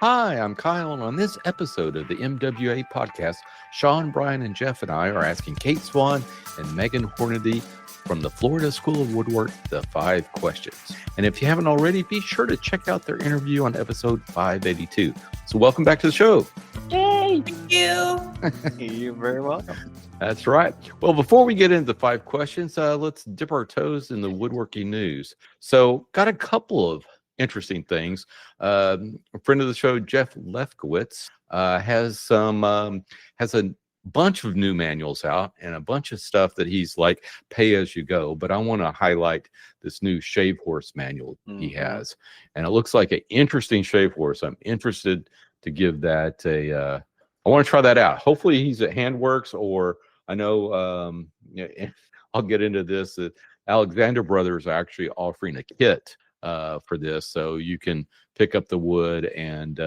Hi, I'm Kyle, and on this episode of the MWA podcast, Sean, Brian, and Jeff and I are asking Kate Swann and Meighan Hornady from the Florida School of Woodwork the 5 questions. And if you haven't already, be sure to check out their interview on episode 582. So welcome back to the show. Yay! Thank you. You're very welcome. That's right. Well, before we get into the 5 questions, let's dip our toes in the woodworking news. So got a couple of interesting things. A friend of the show, Jeff Lefkowitz, has a bunch of new manuals out and a bunch of stuff that he's like pay as you go. But I want to highlight this new shave horse manual he has, and it looks like an interesting shave horse. I'm interested to give that a. I want to try that out. Hopefully, he's at Handworks, or I know I'll get into this. Alexander Brothers are actually offering a kit for this, so you can pick up the wood and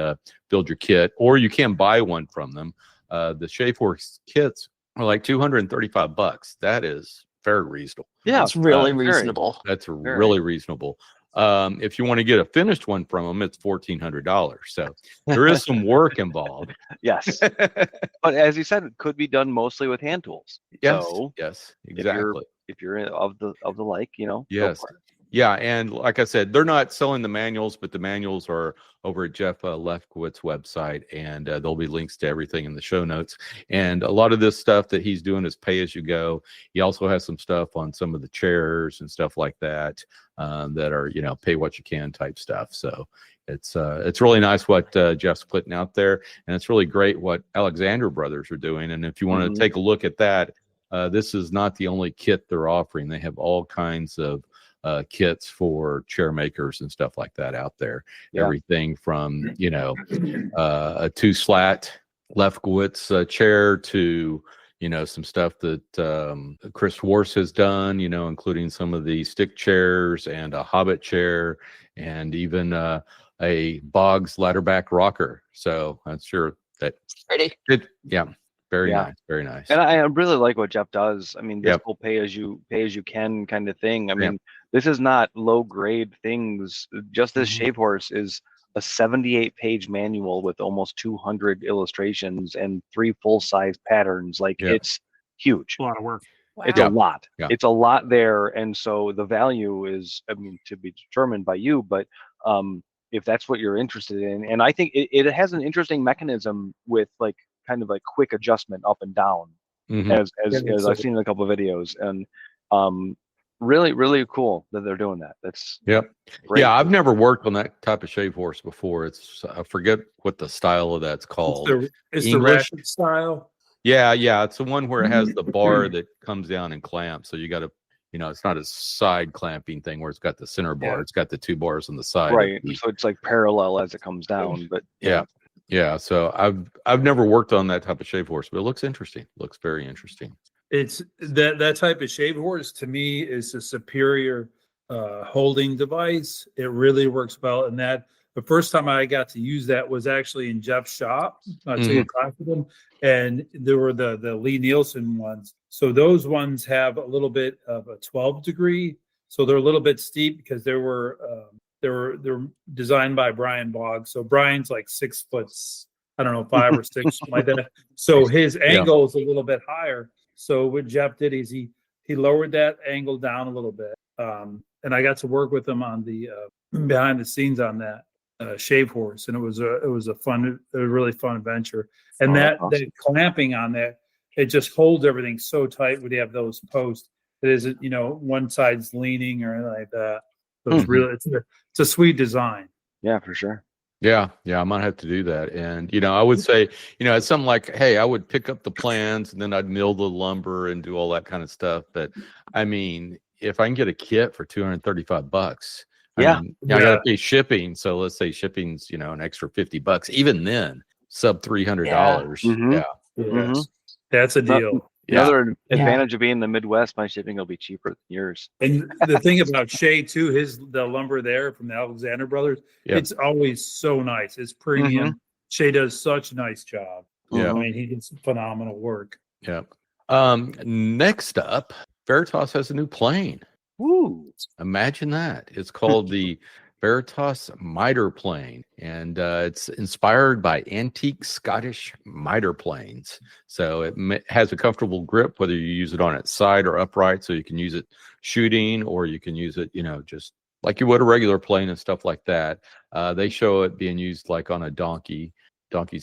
build your kit, or you can buy one from them. The shave horse kits are like $235. That is very reasonable. Yeah, it's really reasonable. That's really reasonable. If you want to get a finished one from them, it's $1,400. So there is some work involved. Yes, but as you said, it could be done mostly with hand tools. Yes, so yes, exactly. If you're of the like, yes. Yeah, and like I said, they're not selling the manuals, but the manuals are over at Jeff Lefkowitz's website, and there'll be links to everything in the show notes. And a lot of this stuff that he's doing is pay as you go. He also has some stuff on some of the chairs and stuff like that that are, pay what you can type stuff. So it's really nice what Jeff's putting out there, and it's really great what Alexander Brothers are doing. And if you want to take a look at that, this is not the only kit they're offering. They have all kinds of kits for chair makers and stuff like that out there. Yeah. Everything from a 2-slat Lefkowitz chair to some stuff that Chris Wars has done, including some of the stick chairs and a Hobbit chair, and even a Boggs ladderback rocker. So I'm sure that's pretty. Very nice, very nice. And I really like what Jeff does. I mean, this whole pay as you can kind of thing. I mean, this is not low grade things. Just this shave horse is a 78-page manual with almost 200 illustrations and 3 full-size patterns. Like it's huge. A lot of work. Wow. It's a lot. Yeah. It's a lot there, and so the value is, to be determined by you. But if that's what you're interested in, and I think it has an interesting mechanism with kind of like quick adjustment up and down, as I've seen in a couple of videos, and really, really cool that they're doing that. That's great. Yeah, I've never worked on that type of shave horse before. It's I forget what the style of that's called. It's the Russian style. Yeah, it's the one where it has the bar that comes down and clamps. So you got to, it's not a side clamping thing where it's got the center bar. It's got the 2 bars on the side. Right. So it's like parallel as it comes down. But yeah. So I've never worked on that type of shave horse, but it looks interesting. Looks very interesting. It's that type of shave horse to me is a superior holding device. It really works well. And that the first time I got to use that was actually in Jeff's shop. I took a class with him, and there were the Lee Nielsen ones. So those ones have a little bit of a 12 degree. So they're a little bit steep because they're designed by Brian Boggs. So Brian's like 6 foot, I don't know, 5 or 6, something like that. So his angle is a little bit higher. So what Jeff did is he lowered that angle down a little bit. And I got to work with him on the behind the scenes on that shave horse, and it was a really fun adventure. And that clamping on that, it just holds everything so tight when you have those posts. It isn't, one side's leaning or anything like that. So it's really it's a sweet design. Yeah, for sure. Yeah, I might have to do that. And I would say, it's something like, hey, I would pick up the plans and then I'd mill the lumber and do all that kind of stuff. But I mean, if I can get a kit for $235, I got to pay shipping. So let's say shipping's an extra $50. Even then, sub $300. That's a deal. Another advantage of being in the Midwest, my shipping will be cheaper than yours. And the thing about Shea too, the lumber there from the Alexander Brothers, it's always so nice. It's premium. Shea does such a nice job. I mean, he did some phenomenal work. Next up, Veritas has a new plane. Woo! Imagine that. It's called the Veritas miter plane, and it's inspired by antique Scottish miter planes. So it has a comfortable grip, whether you use it on its side or upright. So you can use it shooting, or you can use it, just like you would a regular plane and stuff like that. They show it being used like on a donkey's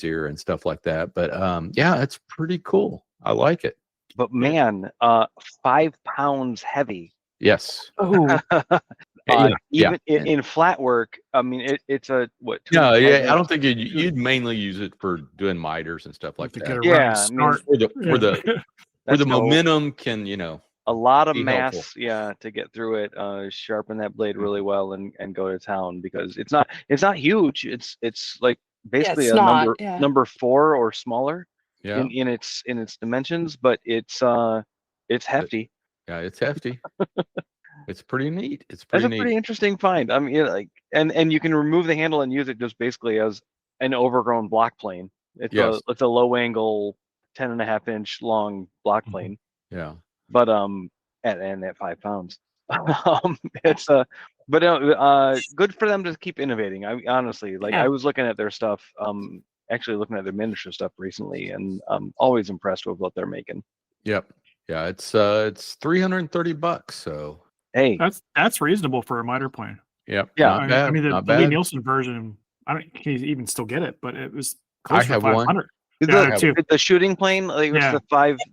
ear and stuff like that. But yeah, it's pretty cool. I like it. But man, 5 pounds heavy. Yes. Oh, Even in flat work, I mean, it's a what? No, yeah, I don't think you'd mainly use it for doing miters and stuff like that. Yeah, I mean, where the momentum can, a lot of be mass, helpful. to get through it. Sharpen that blade really well and go to town, because it's not huge. It's like basically it's a not, yeah. number 4 or smaller Yeah, in its dimensions, but it's hefty. yeah, it's hefty. It's pretty neat. It's That's pretty a neat. pretty interesting find. I mean, like, and you can remove the handle and use it just basically as an overgrown block plane. It's a low angle, 10.5-inch long block plane. Yeah. But and at 5 pounds, it's good for them to keep innovating. I honestly, like, Yeah. I was looking at their stuff, actually looking at their miniature stuff recently, and I'm always impressed with what they're making. Yep. Yeah, it's $330. So Hey, That's reasonable for a miter plane. yep. Yeah, Not bad, I mean, the not Lee bad. Nielsen version, I don't can you even still get it, but it was I close to have one. 500. the, Yeah, too. the shooting plane, like, Yeah. was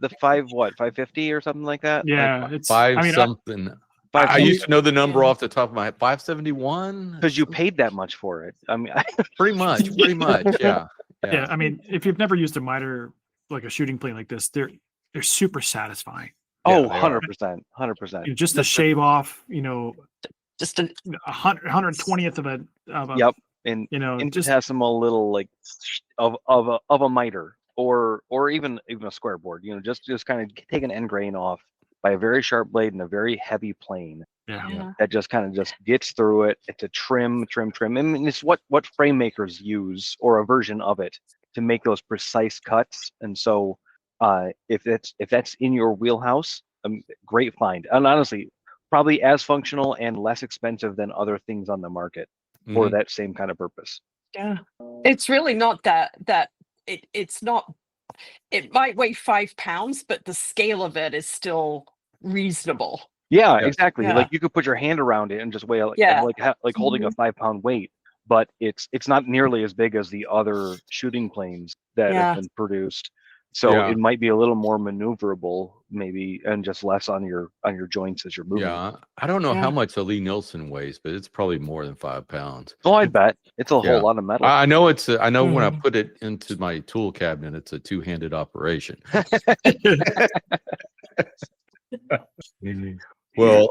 the 550 or something like that. Yeah, it's Five I mean, something. Like, I used to know the number Yeah. off the top of my head. 571. because you paid that much for it. I mean, Pretty much. Yeah. yeah, I mean, if you've never used a miter, like a shooting plane like this, they're super satisfying. Yeah, oh, they are. 100%, 100%. Just to shave off, just a 120th of a Yep, and just infinitesimal little, like, of a miter, or even a square board. Just kind of take an end grain off by a very sharp blade and a very heavy plane yeah. that just kind of just gets through it. It's a trim. I mean, it's what frame makers use, or a version of it, to make those precise cuts. And so, if that's in your wheelhouse, great find. And honestly, probably as functional and less expensive than other things on the market for Mhm. that same kind of purpose. Yeah, it's really not that it's not. It might weigh 5 pounds, but the scale of it is still reasonable. Yeah, Yeah. exactly. Yeah. Like, you could put your hand around it and just weigh, like, Yeah. like holding a 5-pound weight, but it's not nearly as big as the other shooting planes that Yeah. have been produced. So Yeah. it might be a little more maneuverable, maybe, and just less on your joints as you're moving. Yeah. I don't know Yeah. how much a Lee Nielsen weighs, but it's probably more than 5 pounds. Oh, I bet it's a Yeah. whole lot of metal. I know I know when I Mhm. put it into my tool cabinet, it's a two-handed operation. Well,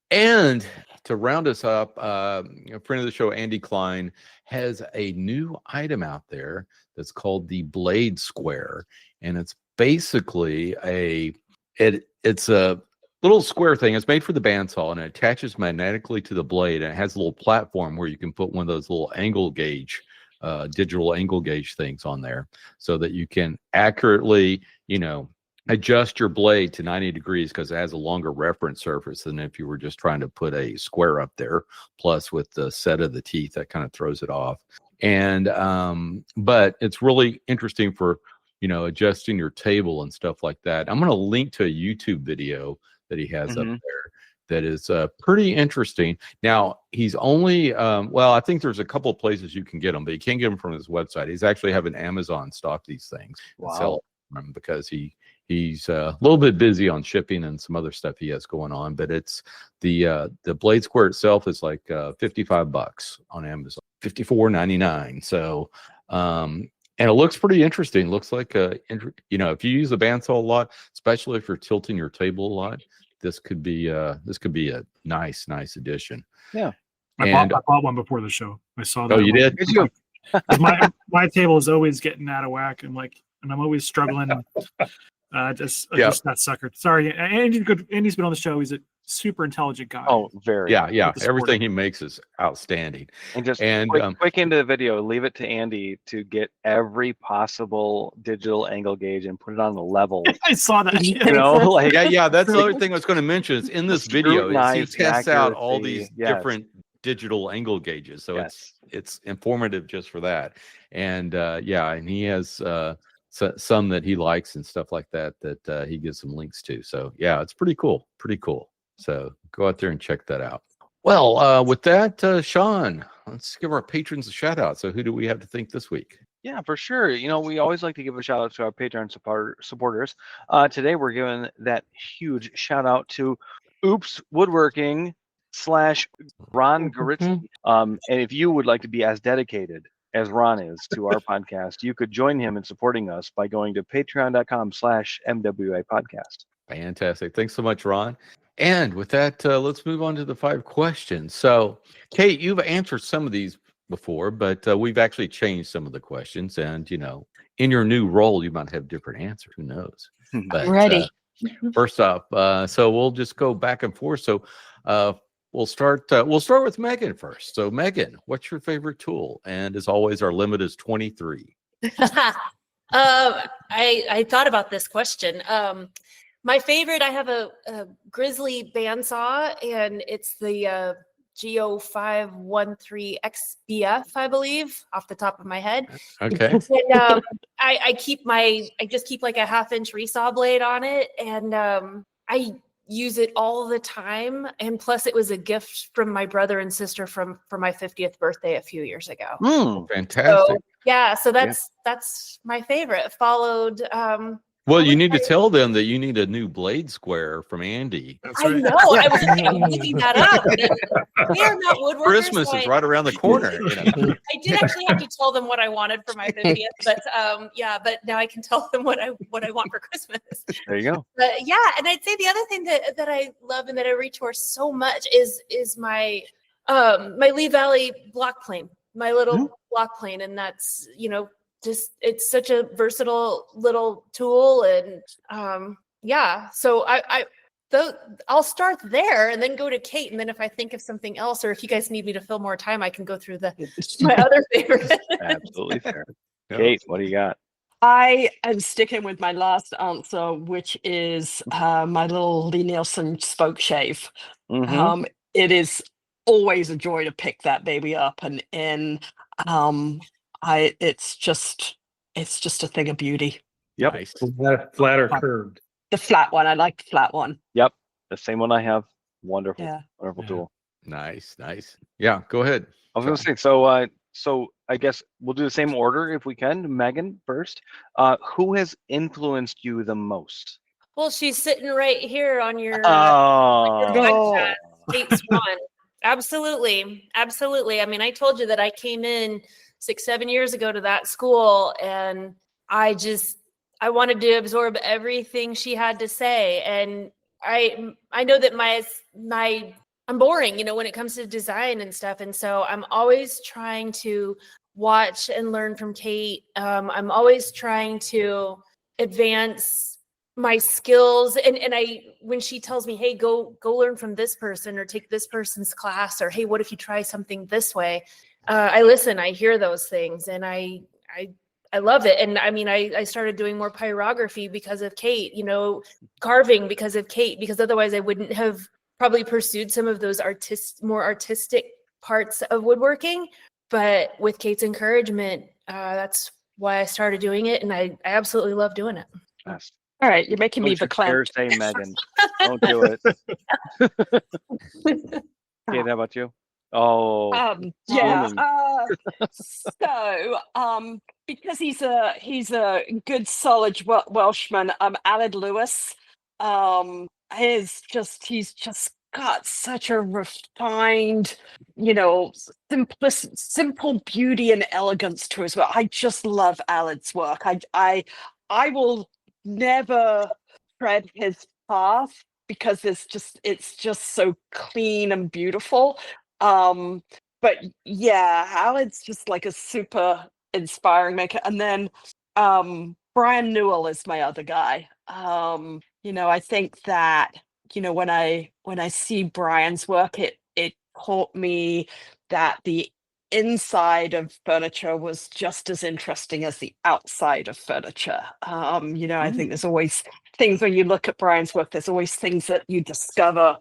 and to round us up, a friend of the show, Andy Klein, has a new item out there that's called the Blade Square, and it's basically it's a little square thing. It's made for the bandsaw, and it attaches magnetically to the blade, and it has a little platform where you can put one of those little angle gauge, digital angle gauge things on there, so that you can accurately, adjust your blade to 90 degrees, because it has a longer reference surface than if you were just trying to put a square up there. Plus, with the set of the teeth, that kind of throws it off. And but it's really interesting for adjusting your table and stuff like that. I'm going to link to a YouTube video that he has up Mhm. there that is pretty interesting. Now, he's only I think there's a couple of places you can get them, but you can't get them from his website. He's actually having Amazon stock these things and sell them, because he's a little bit busy on shipping and some other stuff he has going on. But it's the Blade Square itself is like $55 on Amazon, $54.99. So and it looks pretty interesting. Looks like if you use the bandsaw a lot, especially if you're tilting your table a lot, this could be a nice addition. Yeah. I bought one before the show. I saw that. Oh, you did? Did you? My table is always getting out of whack, and I'm always struggling. I just got suckered. Sorry, Andy's been on the show. He's a super intelligent guy. Oh, very. Yeah. With the Everything sport. he makes is outstanding. And quick into the video, leave it to Andy to get every possible digital angle gauge and put it on the level. I saw that. Like, Yeah. That's the other thing I was going to mention. Is in this video, he Scrutinize the tests out all accuracy, these yes. different digital angle gauges. So Yes. it's informative just for that. And and he has some that he likes and stuff like that he gives some links to. So yeah, it's pretty cool. Pretty cool. So go out there and check that out. Well, with that, Sean, let's give our patrons a shout out. So who do we have to thank this week? Yeah, for sure. We always like to give a shout out to our Patreon supporters. Today we're giving that huge shout out to Obst Woodworking / Ron Goritzy. And if you would like to be as dedicated as Ron is to our podcast, you could join him in supporting us by going to patreon.com/MWA podcast. Fantastic. Thanks so much, Ron. And with that, let's move on to the 5 questions. So, Kate, you've answered some of these before, but we've actually changed some of the questions. And, in your new role, you might have different answers. Who knows? But, Ready. First off, so we'll just go back and forth. So we'll start with Megan first. So, Megan, what's your favorite tool? And as always, our limit is 23. I thought about this question. My favorite, I have a Grizzly bandsaw, and it's the GO513 XBF, I believe, off the top of my head. Okay. And I just keep like a 1/2-inch resaw blade on it, and I use it all the time. And plus, it was a gift from my brother and sister for my 50th birthday a few years ago. Fantastic. So that's my favorite. Followed. Well, you need to tell them that you need a new blade square from Andy. That's I right. know. I was looking that up. They are not woodworkers. Christmas so is right around the corner. I did actually have to tell them what I wanted for my 50th, but but now I can tell them what I want for Christmas. There you go. But yeah, and I'd say the other thing that I love and that I reach for so much is my my Lee Valley block plane, my little block plane, and that's just it's such a versatile little tool. And so I'll start there and then go to Kate, and then if I think of something else, or if you guys need me to fill more time, I can go through my other favorite. Absolutely fair. Kate, what do you got? I am sticking with my last answer, which is my little Lee Nielsen spoke shave. It is always a joy to pick that baby up, and it's just a thing of beauty. Yep. Nice. Flat or curved. The flat one, I like the flat one. Yep. The same one I have. Wonderful. Yeah. Wonderful tool. Nice. Yeah, go ahead. I was going to say, so I guess we'll do the same order if we can. Megan first. Who has influenced you the most? Well, she's sitting right here on your Oh. podcast, Kate Swann. Absolutely. I mean, I told you that I came in 6-7 years ago to that school, and I wanted to absorb everything she had to say. And I know that I'm boring, when it comes to design and stuff. And so I'm always trying to watch and learn from Kate. I'm always trying to advance my skills. And when she tells me, hey, go learn from this person, or take this person's class, or hey, what if you try something this way? I listen, I hear those things, and I love it. And I mean, I started doing more pyrography because of Kate, carving because of Kate, because otherwise I wouldn't have probably pursued some of those more artistic parts of woodworking. But with Kate's encouragement, that's why I started doing it. And I absolutely love doing it. Yes. All right, you're making me Don't you dare verklempt. say Megan. Don't do it. Kate, how about you? Oh, because he's a good solid Welshman, Aled Lewis, he's just got such a refined, simple beauty and elegance to his work. I just love Aled's work. I will never tread his path because it's just so clean and beautiful. But yeah, Aled's just like a super inspiring maker. And then Brian Newell is my other guy. I think that when I see Brian's work, it taught me that the inside of furniture was just as interesting as the outside of furniture. I think there's always things when you look at Brian's work, there's always things that you discover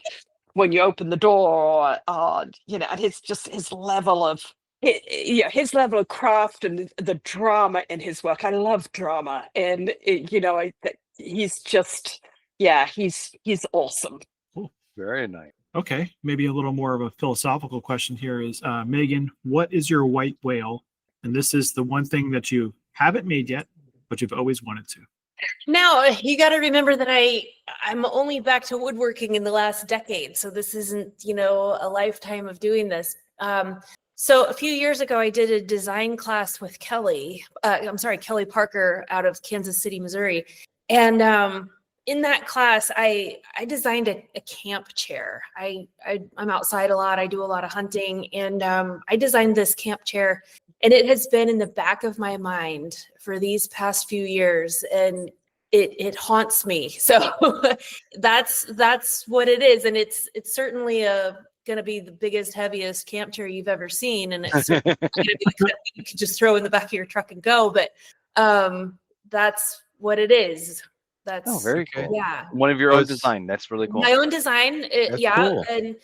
when you open the door, and his level of his level of craft and the drama in his work. I love drama, and he's just he's awesome. Very nice. Okay, maybe a little more of a philosophical question here is, Megan, what is your white whale? And this is the one thing that you haven't made yet, but you've always wanted to. Now, you got to remember that I'm only back to woodworking in the last decade. So this isn't, a lifetime of doing this. So a few years ago, I did a design class with Kelly Parker out of Kansas City, Missouri. And in that class, I designed a camp chair. I'm outside a lot. I do a lot of hunting. And I designed this camp chair. And it has been in the back of my mind for these past few years. And it haunts me. So that's what it is. And it's certainly going to be the biggest, heaviest camp chair you've ever seen. And it's going to be the kind that you could just throw in the back of your truck and go. But that's what it is. That's very cool. Yeah. One of your own design. That's really cool. My own design. Cool. And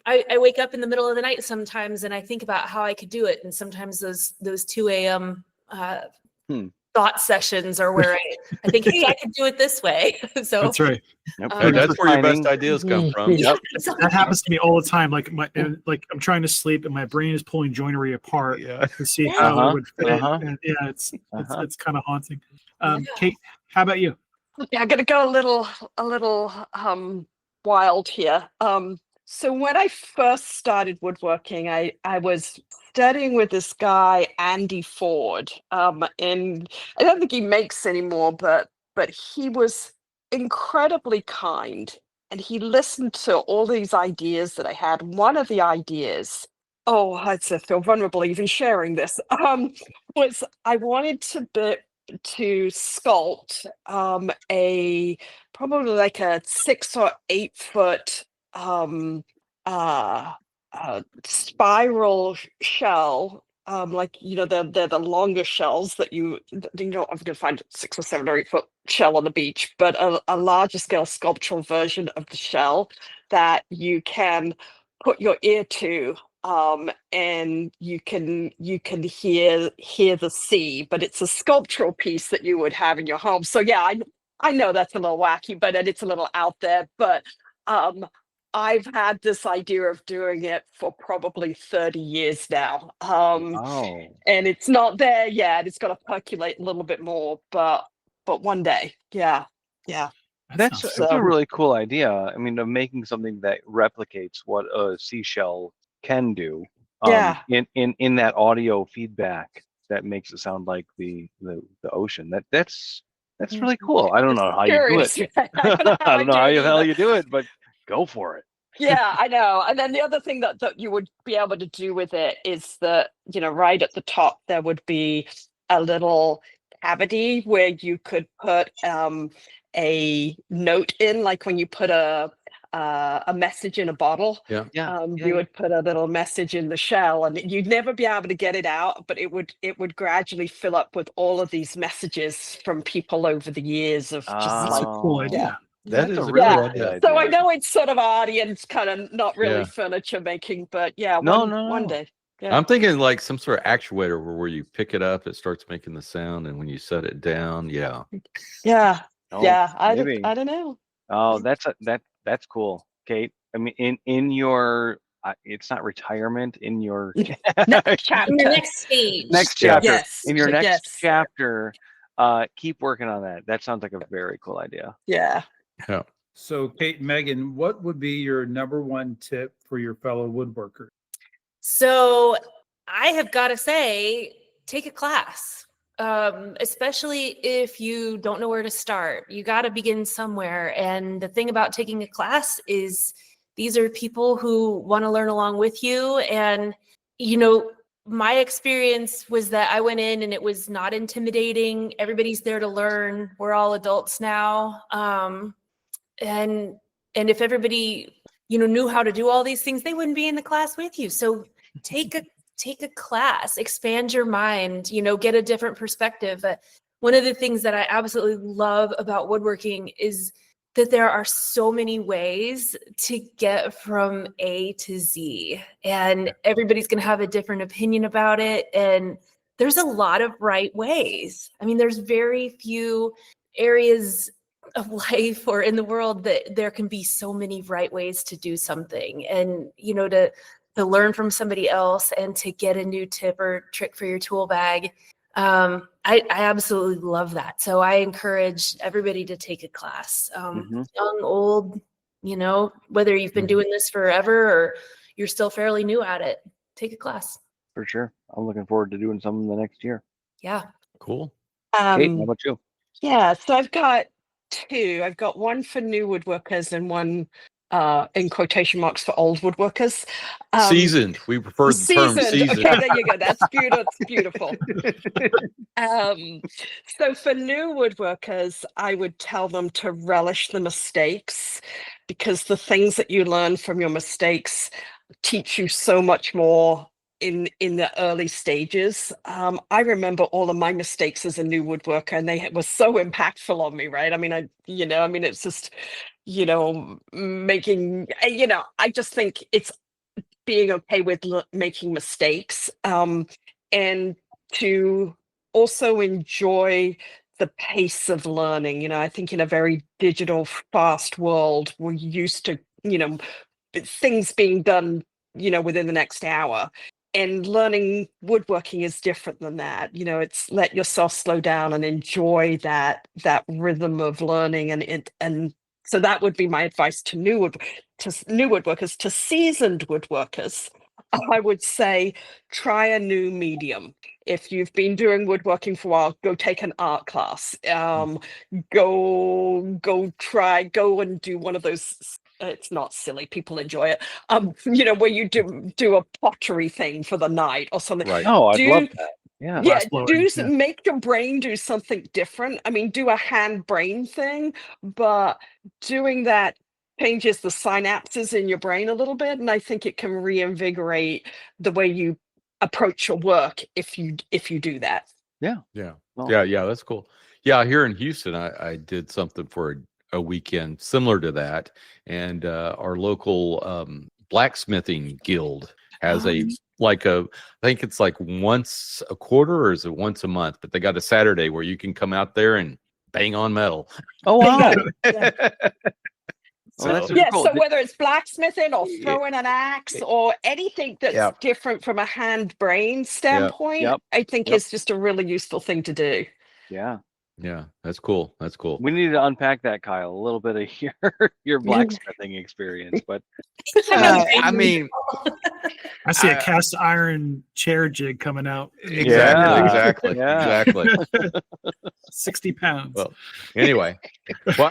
I wake up in the middle of the night sometimes and I think about how I could do it. And sometimes those 2 a.m. Thought sessions are where I think, hey, I could do it this way. So that's right. Yep. That's where your best ideas come from. Yep. That happens to me all the time. Like I'm trying to sleep and my brain is pulling joinery apart to see how it would fit. And it's kind of haunting. Kate, how about you? Yeah, I'm gonna go a little wild here. So when I first started woodworking, I was studying with this guy, Andy Ford. And I don't think he makes anymore, but he was incredibly kind. And he listened to all these ideas that I had. One of the ideas, I feel vulnerable even sharing this, was I wanted to sculpt probably like a 6 or 8 foot spiral shell, they're the longer shells that I'm going to find 6 or 7 or 8 foot shell on the beach, but a larger scale sculptural version of the shell that you can put your ear to, and you can hear the sea, but it's a sculptural piece that you would have in your home. So yeah, I know that's a little wacky, but it's a little out there, but I've had this idea of doing it for probably 30 years now. And it's not there yet. It's got to percolate a little bit more, but one day. Yeah. That's a really cool idea. I mean, of making something that replicates what a seashell can do. In that audio feedback that makes it sound like the ocean. That's really cool. I don't know how you do it. I don't know how the hell you do it, but go for it. Yeah, I know. And then the other thing that you would be able to do with it is that, right at the top, there would be a little cavity where you could put a note in, like when you put a message in a bottle. You would put a little message in the shell, and you'd never be able to get it out, but it would gradually fill up with all of these messages from people over the years of just That's a cool idea. That is a a really really good idea. So I know it's sort of arty and it's kind of not really furniture making, but one day. Yeah. I'm thinking like some sort of actuator where you pick it up, it starts making the sound, and when you set it down, I don't know. Oh, that's cool, Kate. I mean, in your it's not retirement, in your next chapter. In the next stage. Next chapter. Yes. In your next chapter, keep working on that. That sounds like a very cool idea. Yeah. So, Kate and Megan, what would be your number one tip for your fellow woodworkers? So I have got to say, take a class, especially if you don't know where to start. You got to begin somewhere. And the thing about taking a class is these are people who want to learn along with you. And, my experience was that I went in and it was not intimidating. Everybody's there to learn. We're all adults now. And if everybody, knew how to do all these things, they wouldn't be in the class with you. So take a class, expand your mind, get a different perspective. One of the things that I absolutely love about woodworking is that there are so many ways to get from A to Z, and everybody's going to have a different opinion about it. And there's a lot of right ways. I mean, there's very few areas of life or in the world that there can be so many right ways to do something. And, to learn from somebody else and to get a new tip or trick for your tool bag. I absolutely love that. So I encourage everybody to take a class, young, old, whether you've been doing this forever or you're still fairly new at it, take a class. For sure. I'm looking forward to doing some in the next year. Yeah. Cool. Kate, how about you? Yeah, so I've got two. I've got one for new woodworkers and one in quotation marks for old woodworkers. Seasoned. We prefer the term seasoned. Okay, there you go. That's beautiful. That's beautiful. So for new woodworkers, I would tell them to relish the mistakes, because the things that you learn from your mistakes teach you so much more in the early stages. I remember all of my mistakes as a new woodworker, and they were so impactful on me, right? I mean, it's just, making, I just think it's being okay with making mistakes, and to also enjoy the pace of learning. I think in a very digital, fast world, we're used to, things being done, within the next hour. And learning woodworking is different than that. It's let yourself slow down and enjoy that rhythm of learning. And so that would be my advice to new woodworkers. To seasoned woodworkers, I would say try a new medium. If you've been doing woodworking for a while, go take an art class. Go and do one of those. It's not silly. People enjoy it. Where you do a pottery thing for the night or something. Right. Oh, I'd love that. Yeah. Make your brain do something different. I mean, do a hand brain thing, but doing that changes the synapses in your brain a little bit, and I think it can reinvigorate the way you approach your work if you do that. Yeah. Well, Yeah. That's cool. Yeah. Here in Houston, I did something for a weekend similar to that. And our local blacksmithing guild has I think it's like once a quarter, or is it once a month? But they got a Saturday where you can come out there and bang on metal. Oh, wow. So, that's super cool. So whether it's blacksmithing or throwing an axe or anything that's different from a hand brain standpoint, I think is just a really useful thing to do. Yeah. Yeah, that's cool. That's cool. We need to unpack that, Kyle, a little bit of your blacksmithing experience. But I mean, I see a cast iron chair jig coming out. Exactly. 60 pounds. Well, anyway,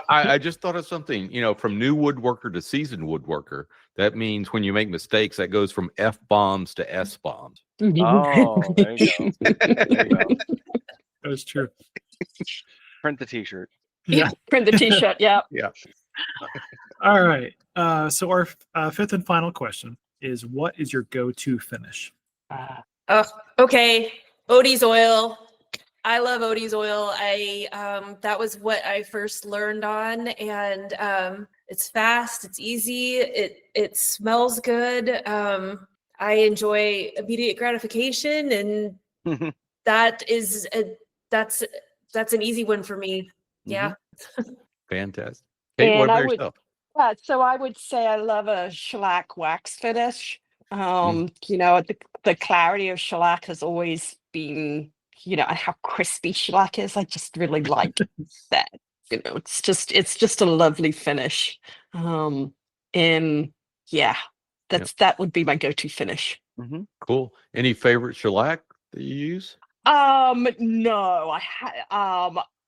I just thought of something, from new woodworker to seasoned woodworker. That means when you make mistakes, that goes from F-bombs to S-bombs. oh, there you go. There you go. That was true. Print the t-shirt. Yeah. Print the t-shirt. Yeah. All right. So our fifth and final question is, what is your go-to finish? Okay. Odie's oil. I love Odie's oil. That was what I first learned on, and it's fast, it's easy, it smells good. I enjoy immediate gratification, and that's an easy one for me. Yeah. Fantastic. Kate, what about yourself? So I would say I love a shellac wax finish. The clarity of shellac has always been, how crispy shellac is. I just really like that. It's just a lovely finish. That would be my go-to finish. Cool. Any favorite shellac that you use? No,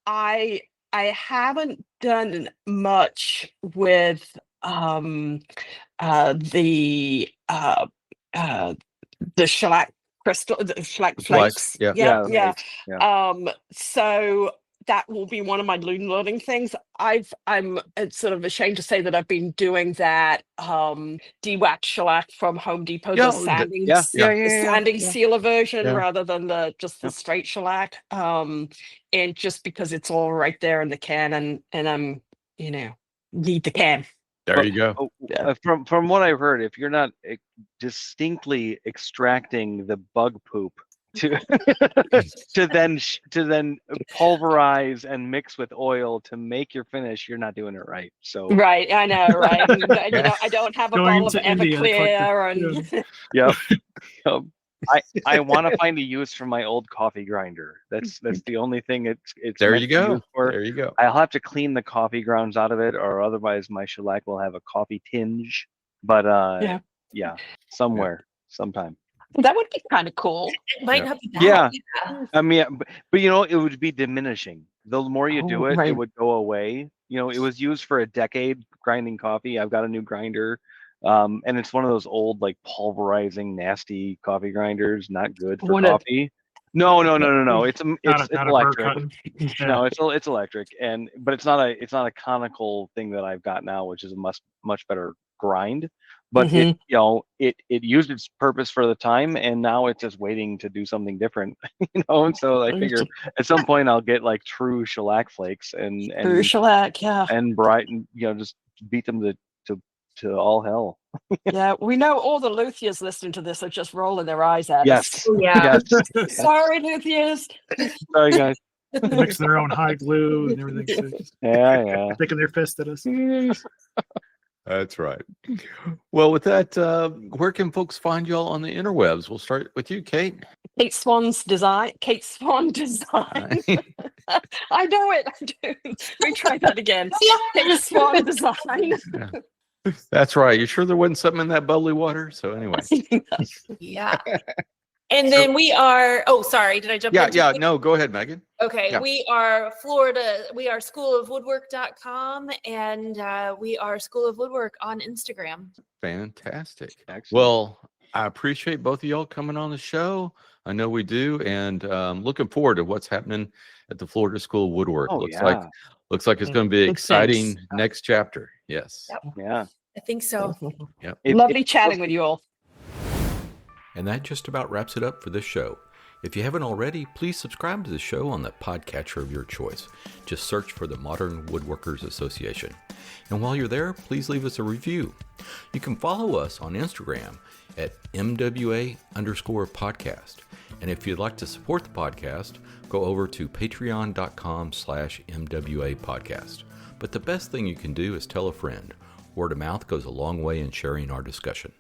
I haven't done much with the shellac crystal, the shellac flakes. Yeah. So that will be one of my learning things. I'm sort of ashamed to say that I've been doing that de-wax shellac from Home Depot, the sanding sealer version rather than the straight shellac. And just because it's all right there in the can, and I'm need the cam. There you go. Oh, Yeah. from what I've heard, if you're not distinctly extracting the bug poop to to then pulverize and mix with oil to make your finish, you're not doing it right. So Right, I know, right? I don't have a Going bottle of to India to collect Everclear and yep. I want to find a use for my old coffee grinder. That's the only thing it's There meant you to be go. used for. There you go. I'll have to clean the coffee grounds out of it, or otherwise my shellac will have a coffee tinge. But yeah, somewhere, sometime. that would be kind of cool. It might Yeah. not be bad. Yeah. I mean, but it would be diminishing. The more you do Oh, it, right. it would go away. It was used for a decade grinding coffee. I've got a new grinder. And it's one of those old, like, pulverizing, nasty coffee grinders, not good for One of- coffee. No. It's Not a electric. burr cut. No, it's electric, but it's not a conical thing that I've got now, which is a much better grind. But it used its purpose for the time, and now it's just waiting to do something different. And so I figure at some point I'll get like true shellac flakes and True shellac, yeah. and brighten, just beat them to all hell. Yeah, we know all the luthiers listening to this are just rolling their eyes at Yes. us. Yeah. Yes. Sorry, luthiers. Sorry, guys. They mix their own high glue and everything. So just Yeah. sticking their fist at us. That's right. Well, with that, where can folks find y'all on the interwebs? We'll start with you, Kate. Kate Swann Design. I know it. I do. Let me try that again. Kate Swann Design. That's right. You sure there wasn't something in that bubbly water? So anyway. Yeah. And then we are, sorry, did I jump in? Yeah. No, go ahead, Megan. Okay, Yeah. we are schoolofwoodwork.com, and we are School of Woodwork on Instagram. Fantastic. Excellent. Well, I appreciate both of y'all coming on the show. I know we do, and looking forward to what's happening at the Florida School of Woodwork. Oh, looks yeah. like it's going to be an Good exciting things. next chapter. Yes. Yep. Yeah. I think so. Lovely chatting with you all. And that just about wraps it up for this show. If you haven't already, please subscribe to the show on the podcatcher of your choice. Just search for the Modern Woodworkers Association. And while you're there, please leave us a review. You can follow us on Instagram at MWA_podcast. And if you'd like to support the podcast, go over to patreon.com/MWA podcast. But the best thing you can do is tell a friend. Word of mouth goes a long way in sharing our discussion.